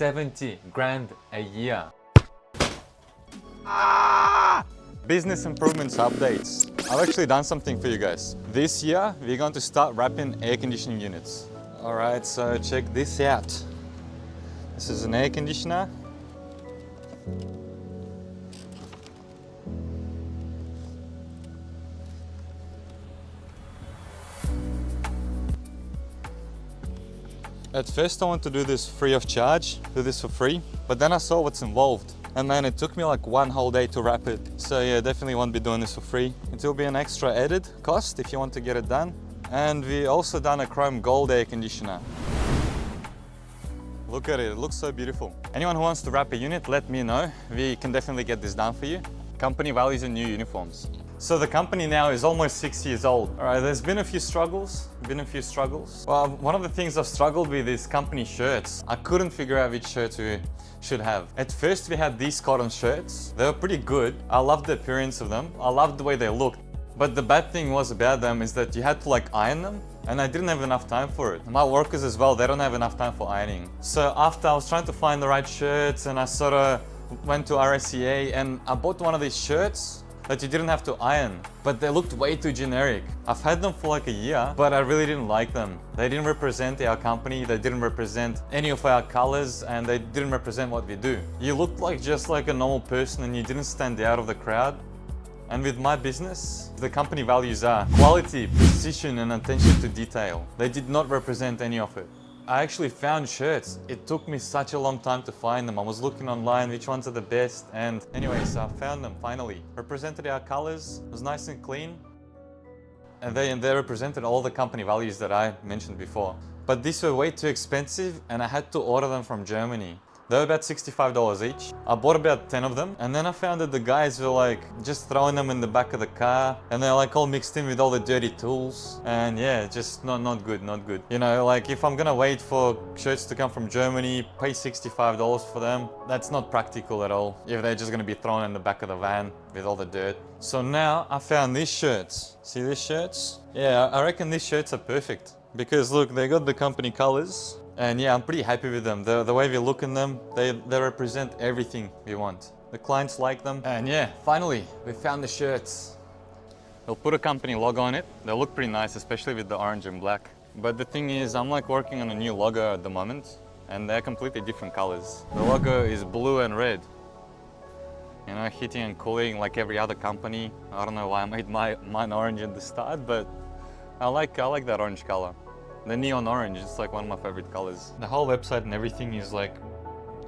70 grand a year. Business improvements updates. I've actually done something for you guys. This year, we're going to start wrapping air conditioning units. All right, so check this out. This is an air conditioner. At first I wanted to do this free of charge, do this for free, but then I saw what's involved. And man, it took me like one whole day to wrap it. So yeah, definitely won't be doing this for free. It will be an extra added cost if you want to get it done. And we also done a chrome gold air conditioner. Look at it, it looks so beautiful. Anyone who wants to wrap a unit, let me know. We can definitely get this done for you. Company values and new uniforms. So the company now is almost 6 years old. All right, there's been a few struggles. Well, one of the things I've struggled with is company shirts. I couldn't figure out which shirts we should have. At first we had these cotton shirts. They were pretty good. I loved the appearance of them. I loved the way they looked. But the bad thing was about them is that you had to like iron them, and I didn't have enough time for it. My workers as well, they don't have enough time for ironing. So after I was trying to find the right shirts, and I sort of went to RSCA and I bought one of these shirts that you didn't have to iron, but they looked way too generic. I've had them for like a year, but I really didn't like them. They didn't represent our company, they didn't represent any of our colors, and they didn't represent what we do. You looked like just like a normal person and you didn't stand out of the crowd. And with my business, the company values are quality, precision, and attention to detail. They did not represent any of it. I actually found shirts. It took me such a long time to find them. I was looking online, which ones are the best. And anyways, I found them finally. Represented our colors, was nice and clean. And they represented all the company values that I mentioned before. But these were way too expensive and I had to order them from Germany. They were about $65 each. I bought about 10 of them, and then I found that the guys were like just throwing them in the back of the car, and they're like all mixed in with all the dirty tools. And yeah, just not good. You know, like if I'm gonna wait for shirts to come from Germany, pay $65 for them, that's not practical at all if they're just gonna be thrown in the back of the van with all the dirt. So now I found these shirts. See these shirts? Yeah, I reckon these shirts are perfect because look, they got the company colors. And yeah, I'm pretty happy with them. The way we look in them, they represent everything we want. The clients like them. And yeah, finally, we found the shirts. They'll put a company logo on it. They look pretty nice, especially with the orange and black. But the thing is, I'm like working on a new logo at the moment, and they're completely different colors. The logo is blue and red. You know, heating and cooling like every other company. I don't know why I made mine orange at the start, but I like that orange color. The neon orange, it's like one of my favorite colors. The whole website and everything is like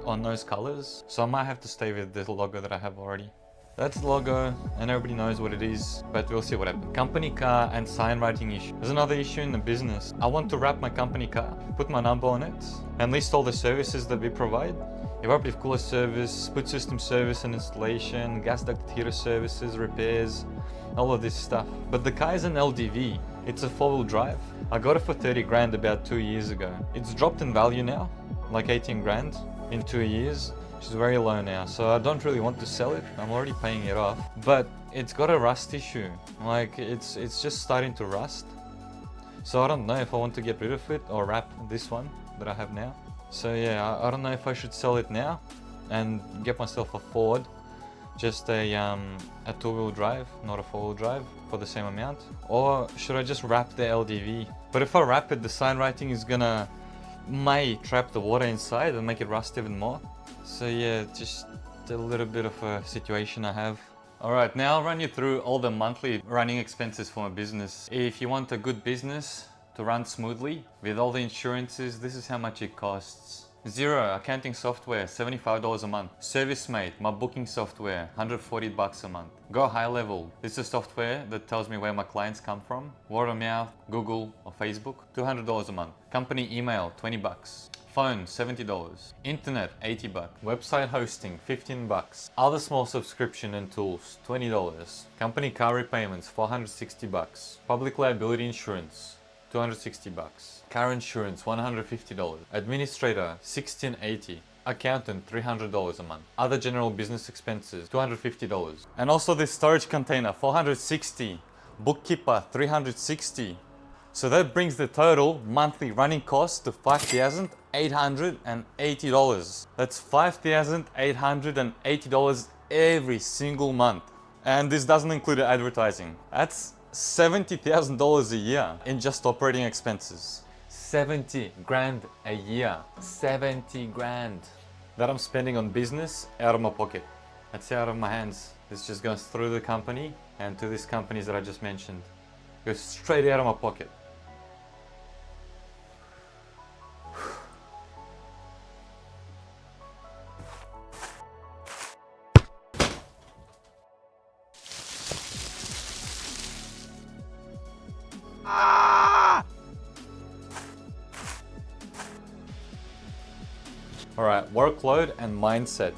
on those colors. So I might have to stay with the logo that I have already. That's the logo and everybody knows what it is, but we'll see what happens. Company car and sign writing issue. There's another issue in the business. I want to wrap my company car, put my number on it, and list all the services that we provide. Evaporative cooler service, split system service and installation, gas duct heater services, repairs, all of this stuff. But the car is an LDV. It's a 4-wheel drive. I got it for 30 grand about 2 years ago. It's dropped in value now, like 18 grand in 2 years, which is very low now. So I don't really want to sell it. I'm already paying it off, but it's got a rust issue. Like it's just starting to rust. So I don't know if I want to get rid of it or wrap this one that I have now. So yeah, I don't know if I should sell it now and get myself a Ford. Just a 2-wheel drive, not a 4-wheel drive, for the same amount. Or should I just wrap the LDV? But if I wrap it, the sign writing is may trap the water inside and make it rust even more. So yeah, just a little bit of a situation I have. Alright, now I'll run you through all the monthly running expenses for my business. If you want a good business to run smoothly, with all the insurances, this is how much it costs. Xero accounting software, $75 a month. ServiceMate, my booking software, $140 a month. Go High Level, this is software that tells me where my clients come from. Word of mouth, Google or Facebook, $200 a month. Company email, $20. Phone, $70. Internet, $80. Website hosting, $15. Other small subscription and tools, $20. Company car repayments, $460. Public liability insurance, $260. Car insurance, $150. Administrator, $16.80. Accountant, $300 a month. Other general business expenses, $250. And also this storage container, $460. Bookkeeper, $360. So that brings the total monthly running cost to $5,880. That's $5,880 every single month. And this doesn't include advertising. That's $70,000 a year in just operating expenses. 70 grand a year. 70 grand. That I'm spending on business out of my pocket. That's out of my hands. This just goes through the company and to these companies that I just mentioned. Goes straight out of my pocket. Alright, workload and mindset.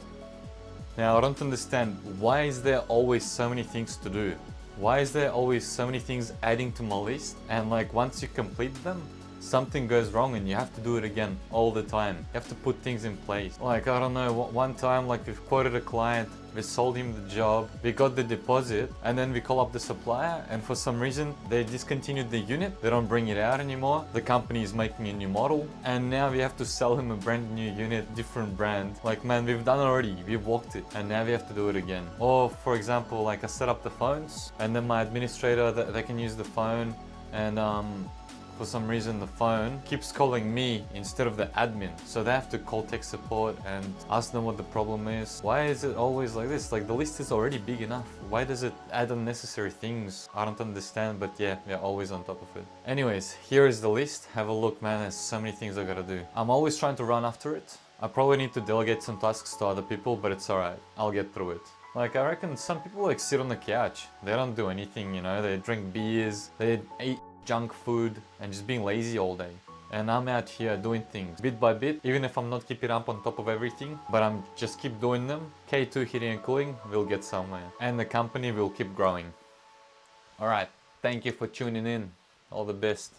Now I don't understand, why is there always so many things to do? Why is there always so many things adding to my list? And like once you complete them, something goes wrong and you have to do it again all the time. You have to put things in place. Like, I don't know, one time like we've quoted a client, we sold him the job, we got the deposit, and then we call up the supplier and for some reason they discontinued the unit. They don't bring it out anymore. The company is making a new model and now we have to sell him a brand new unit, different brand. Like, man, we've done already, we've walked it and now we have to do it again. Or for example, like I set up the phones and then my administrator, they can use the phone and for some reason the phone keeps calling me instead of the admin. So they have to call tech support and ask them what the problem is. Why is it always like this? Like the list is already big enough. Why does it add unnecessary things? I don't understand, but yeah, we're always on top of it. Anyways, here is the list. Have a look, man, there's so many things I gotta do. I'm always trying to run after it. I probably need to delegate some tasks to other people, but it's alright. I'll get through it. Like, I reckon some people like sit on the couch. They don't do anything, you know, they drink beers, they eat junk food and just being lazy all day. And I'm out here doing things bit by bit, even if I'm not keeping up on top of everything, but I'm just keep doing them. K2 heating and cooling will get somewhere and the company will keep growing. Alright, thank you for tuning in. All the best.